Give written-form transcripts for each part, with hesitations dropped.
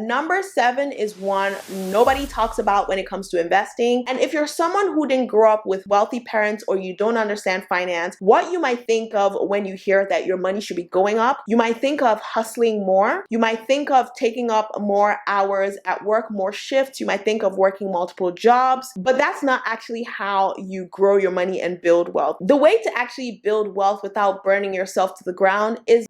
Number 7 is one nobody talks about when it comes to investing. And if you're someone who didn't grow up with wealthy parents or you don't understand finance, what you might think of when you hear that your money should be going up, you might think of hustling more. You might think of taking up more hours at work, more shifts. You might think of working multiple jobs, but that's not actually how you grow your money and build wealth. The way to actually build wealth without burning yourself to the ground is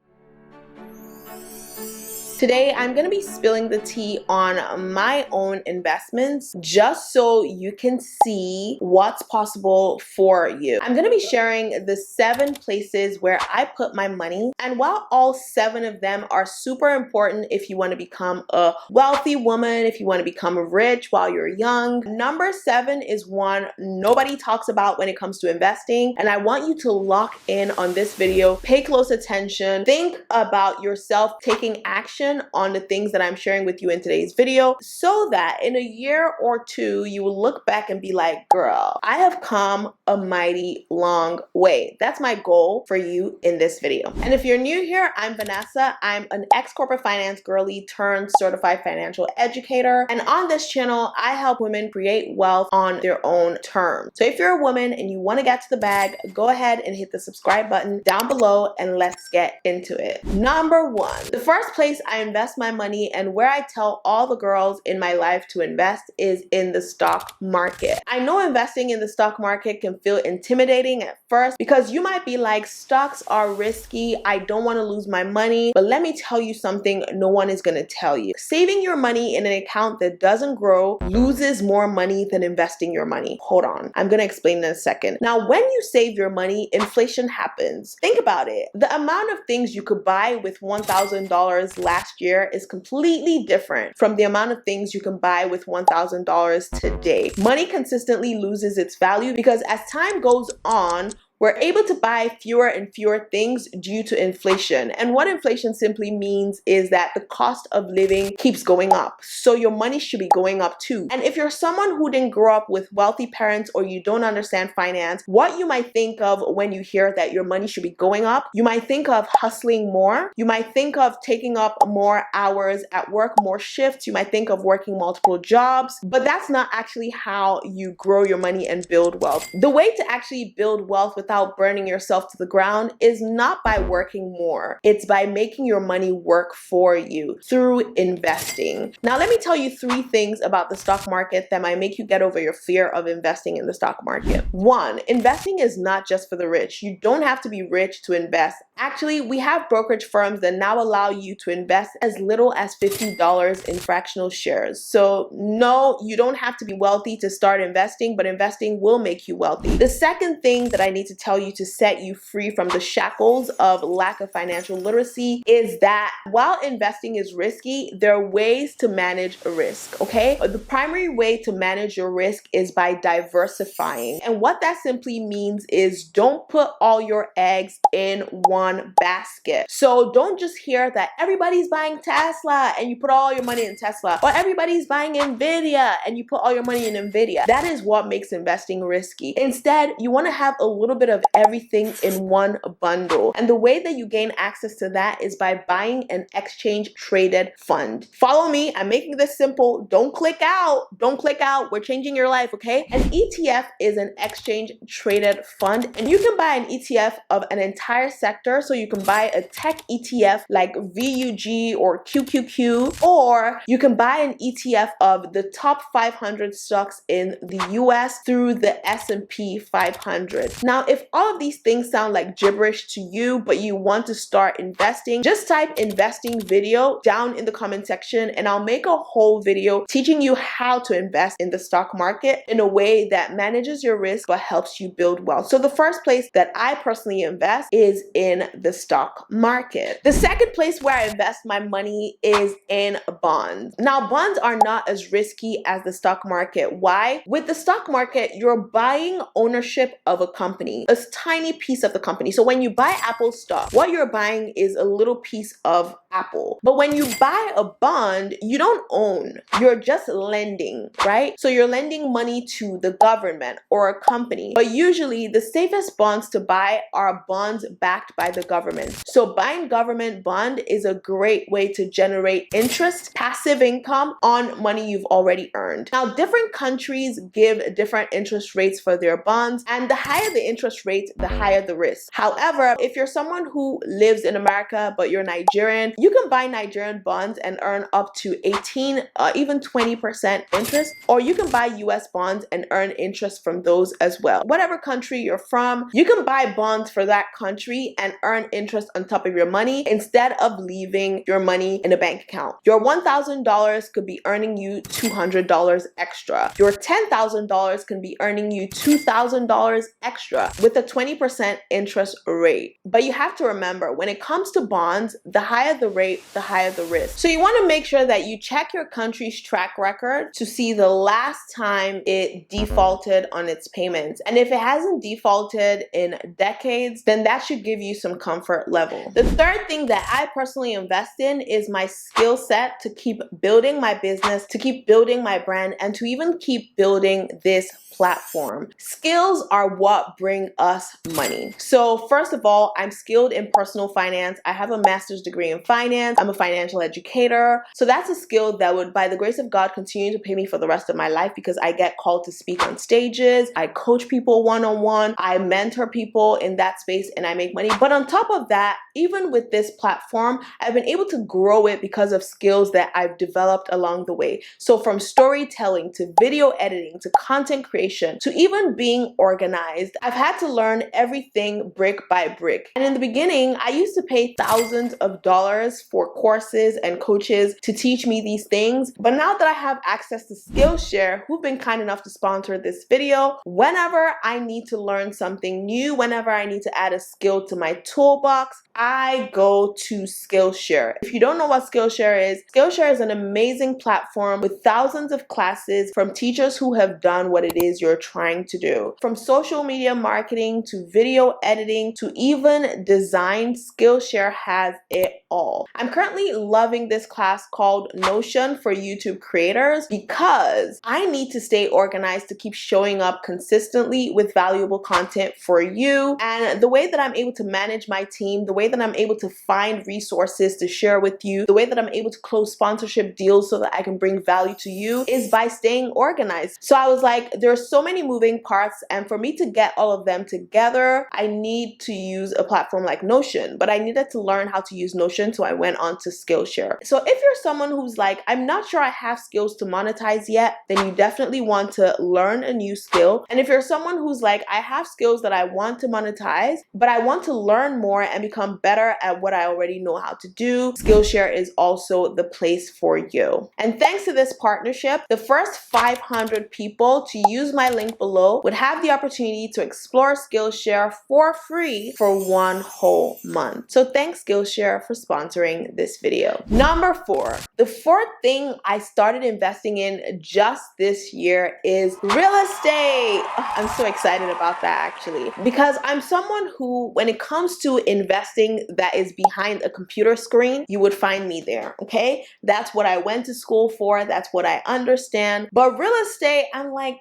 today, I'm going to be spilling the tea on my own investments just so you can see what's possible for you. I'm going to be sharing the 7 places where I put my money, and while all 7 of them are super important if you want to become a wealthy woman, if you want to become rich while you're young, number 7 is one nobody talks about when it comes to investing, and I want you to lock in on this video, pay close attention, think about yourself taking action on the things that I'm sharing with you in today's video so that in a year or 2 you will look back and be like, girl, I have come a mighty long way. That's my goal for you in this video. And if you're new here, I'm Vanessa. I'm an ex-corporate finance girly turned certified financial educator. And on this channel, I help women create wealth on their own terms. So if you're a woman and you want to get to the bag, go ahead and hit the subscribe button down below and let's get into it. Number 1, the first place I invest my money and where I tell all the girls in my life to invest is in the stock market. I know investing in the stock market can feel intimidating at first because you might be like, stocks are risky, I don't want to lose my money, but let me tell you something no one is going to tell you. Saving your money in an account that doesn't grow loses more money than investing your money. Hold on, I'm going to explain in a second. Now, when you save your money, inflation happens. Think about it. The amount of things you could buy with $1,000 last year is completely different from the amount of things you can buy with $1,000 today. Money consistently loses its value because as time goes on, we're able to buy fewer and fewer things due to inflation. And what inflation simply means is that the cost of living keeps going up. So your money should be going up too. And if you're someone who didn't grow up with wealthy parents or you don't understand finance, what you might think of when you hear that your money should be going up, you might think of hustling more. You might think of taking up more hours at work, more shifts. You might think of working multiple jobs, but that's not actually how you grow your money and build wealth. The way to actually build wealth without burning yourself to the ground is not by working more. It's by making your money work for you through investing. Now, let me tell you 3 things about the stock market that might make you get over your fear of investing in the stock market. 1, investing is not just for the rich. You don't have to be rich to invest. Actually, we have brokerage firms that now allow you to invest as little as $50 in fractional shares. So no, you don't have to be wealthy to start investing, but investing will make you wealthy. The second thing that I need to tell you to set you free from the shackles of lack of financial literacy is that while investing is risky, there are ways to manage a risk, okay? The primary way to manage your risk is by diversifying. And what that simply means is don't put all your eggs in one basket. So don't just hear that everybody's buying Tesla and you put all your money in Tesla, or everybody's buying Nvidia and you put all your money in Nvidia. That is what makes investing risky. Instead, you want to have a little bit of everything in one bundle. And the way that you gain access to that is by buying an exchange traded fund. Follow me, I'm making this simple. Don't click out. Don't click out. We're changing your life, okay? An ETF is an exchange traded fund, and you can buy an ETF of an entire sector. So you can buy a tech ETF like VUG or QQQ, or you can buy an ETF of the top 500 stocks in the US through the S&P 500. Now, if all of these things sound like gibberish to you, but you want to start investing, just type investing video down in the comment section and I'll make a whole video teaching you how to invest in the stock market in a way that manages your risk but helps you build wealth. So the first place that I personally invest is in the stock market. The second place where I invest my money is in bonds. Now, bonds are not as risky as the stock market. Why? With the stock market, you're buying ownership of a company. a tiny piece of the company. So when you buy Apple stock, what you're buying is a little piece of Apple. But when you buy a bond, you don't own, you're just lending, right? So you're lending money to the government or a company. But usually the safest bonds to buy are bonds backed by the government. So buying government bond is a great way to generate interest, passive income on money you've already earned. Now, different countries give different interest rates for their bonds, and the higher the interest rate, the higher the risk. However, if you're someone who lives in America but you're Nigerian, you can buy Nigerian bonds and earn up to 18, even 20% interest, or you can buy US bonds and earn interest from those as well. Whatever country you're from, you can buy bonds for that country and earn interest on top of your money instead of leaving your money in a bank account. Your $1,000 could be earning you $200 extra. Your $10,000 can be earning you $2,000 extra with a 20% interest rate. But you have to remember, when it comes to bonds, the higher the rate, the higher the risk. So you want to make sure that you check your country's track record to see the last time it defaulted on its payments. And if it hasn't defaulted in decades, then that should give you some comfort level. The third thing that I personally invest in is my skill set to keep building my business, to keep building my brand, and to even keep building this platform. Skills are what bring us money. So first of all, I'm skilled in personal finance. I have a master's degree in finance. I'm a financial educator. So that's a skill that would, by the grace of God, continue to pay me for the rest of my life because I get called to speak on stages. I coach people one-on-one. I mentor people in that space and I make money. But on top of that, even with this platform, I've been able to grow it because of skills that I've developed along the way. So from storytelling to video editing to content creation to even being organized, I've had to learn everything brick by brick. And in the beginning, I used to pay thousands of dollars for courses and coaches to teach me these things. But now that I have access to Skillshare, who've been kind enough to sponsor this video, whenever I need to learn something new, whenever I need to add a skill to my toolbox, I go to Skillshare. If you don't know what Skillshare is an amazing platform with thousands of classes from teachers who have done what it is you're trying to do. From social media marketing to video editing to even design, Skillshare has it all. I'm currently loving this class called Notion for YouTube creators because I need to stay organized to keep showing up consistently with valuable content for you. And the way that I'm able to manage my team, the way that I'm able to find resources to share with you, the way that I'm able to close sponsorship deals so that I can bring value to you is by staying organized. So I was like, there's so many moving parts, and for me to get all of them together, I need to use a platform like Notion, but I needed to learn how to use Notion, so I went on to Skillshare. So if you're someone who's like, I'm not sure I have skills to monetize yet, then you definitely want to learn a new skill. And if you're someone who's like, I have skills that I want to monetize, but I want to learn more and become better at what I already know how to do, Skillshare is also the place for you. And thanks to this partnership, the first 500 people to use my link below would have the opportunity to explore Skillshare for free for 1 whole month. So thanks Skillshare for sponsoring this video. Number 4, the fourth thing I started investing in just this year is real estate. Oh, I'm so excited about that actually, because I'm someone who, when it comes to investing that is behind a computer screen, you would find me there, okay? That's what I went to school for. That's what I understand. But real estate, I'm like,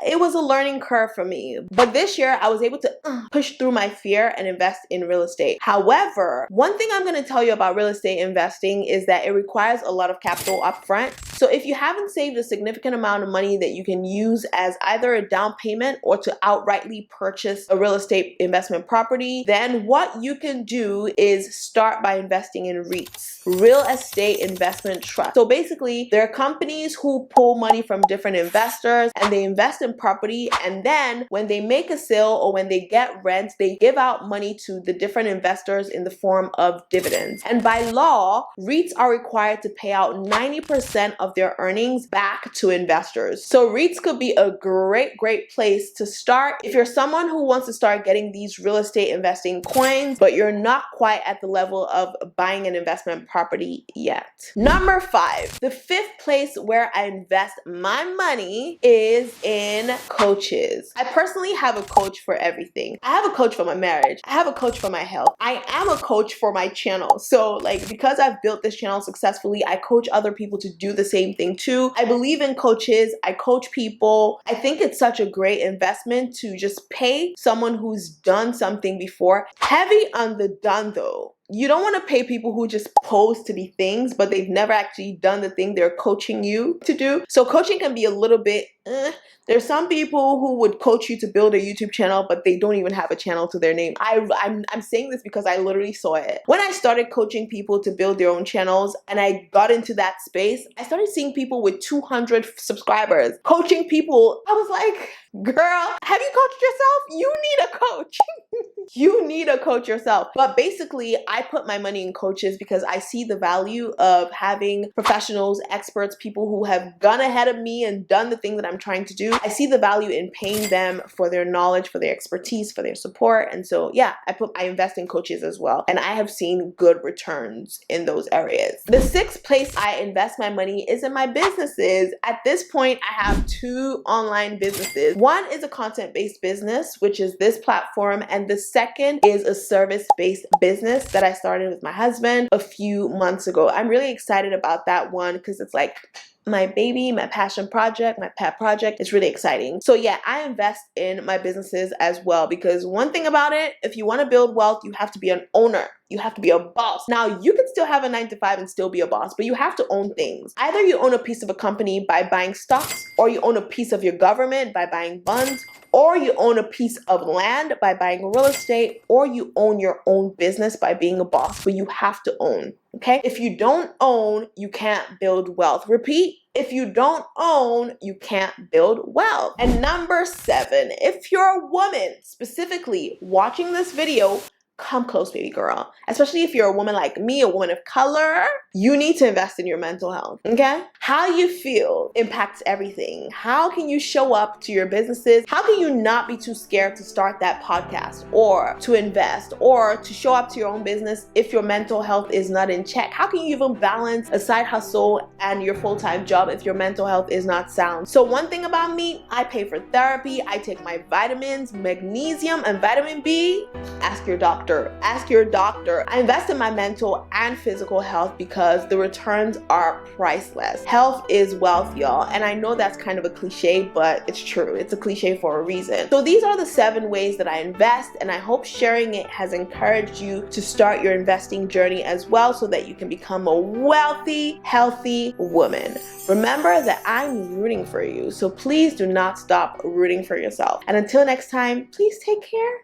it was a learning curve for me. But this year, I was able to push through my fear and invest in real estate. However, one thing I'm going to tell you about real estate investing is that it requires a lot of capital upfront. So if you haven't saved a significant amount of money that you can use as either a down payment or to outrightly purchase a real estate investment property, then what you can do is start by investing in REITs, real estate investment trust. So basically, there are companies who pull money from different investors and they invest in property, and then when they make a sale or when they get rent, they give out money to the different investors in the form of dividends. And by law, REITs are required to pay out 90% of their earnings back to investors. So REITs could be a great place to start if you're someone who wants to start getting these real estate investing coins, but you're not quite at the level of buying an investment property yet. Number 5, the 5th place where I invest my money is in coaches. I personally have a coach for everything. I have a coach for my marriage. I have a coach for my health. I am a coach for my channel. So like, because I've built this channel successfully, I coach other people to do the same thing too. I believe in coaches. I coach people. I think it's such a great investment to just pay someone who's done something before. Heavy on the done though. You don't want to pay people who just pose to be things, but they've never actually done the thing they're coaching you to do. So coaching can be a little bit, There's some people who would coach you to build a YouTube channel, but they don't even have a channel to their name. I'm saying this because I literally saw it. When I started coaching people to build their own channels and I got into that space, I started seeing people with 200 subscribers coaching people. I was like, girl, have you coached yourself? You need a coach. You need a coach yourself. But basically, I put my money in coaches because I see the value of having professionals, experts, people who have gone ahead of me and done the thing that I'm trying to do. I see the value in paying them for their knowledge, for their expertise, for their support. And so, yeah, I invest in coaches as well. And I have seen good returns in those areas. The 6th place I invest my money is in my businesses. At this point, I have 2 online businesses. One is a content-based business, which is this platform, and the second is a service-based business that I started with my husband a few months ago. I'm really excited about that one because it's like my baby, my passion project, my pet project. It's really exciting. So yeah, I invest in my businesses as well because one thing about it, if you want to build wealth, you have to be an owner. You have to be a boss. Now, you can still have a 9-to-5 and still be a boss, but you have to own things. Either you own a piece of a company by buying stocks, or you own a piece of your government by buying bonds, or you own a piece of land by buying real estate, or you own your own business by being a boss, but you have to own, okay? If you don't own, you can't build wealth. Repeat, if you don't own, you can't build wealth. And number 7, if you're a woman specifically watching this video, come close, baby girl. Especially if you're a woman like me, a woman of color, you need to invest in your mental health, okay? How you feel impacts everything. How can you show up to your businesses? How can you not be too scared to start that podcast or to invest or to show up to your own business if your mental health is not in check? How can you even balance a side hustle and your full-time job if your mental health is not sound? So one thing about me, I pay for therapy. I take my vitamins, magnesium, and vitamin B. Ask your doctor. Ask your doctor. I invest in my mental and physical health because the returns are priceless. Health is wealth, y'all. And I know that's kind of a cliche, but it's true. It's a cliche for a reason. So these are the 7 ways that I invest, and I hope sharing it has encouraged you to start your investing journey as well so that you can become a wealthy, healthy woman. Remember that I'm rooting for you, so please do not stop rooting for yourself. And until next time, please take care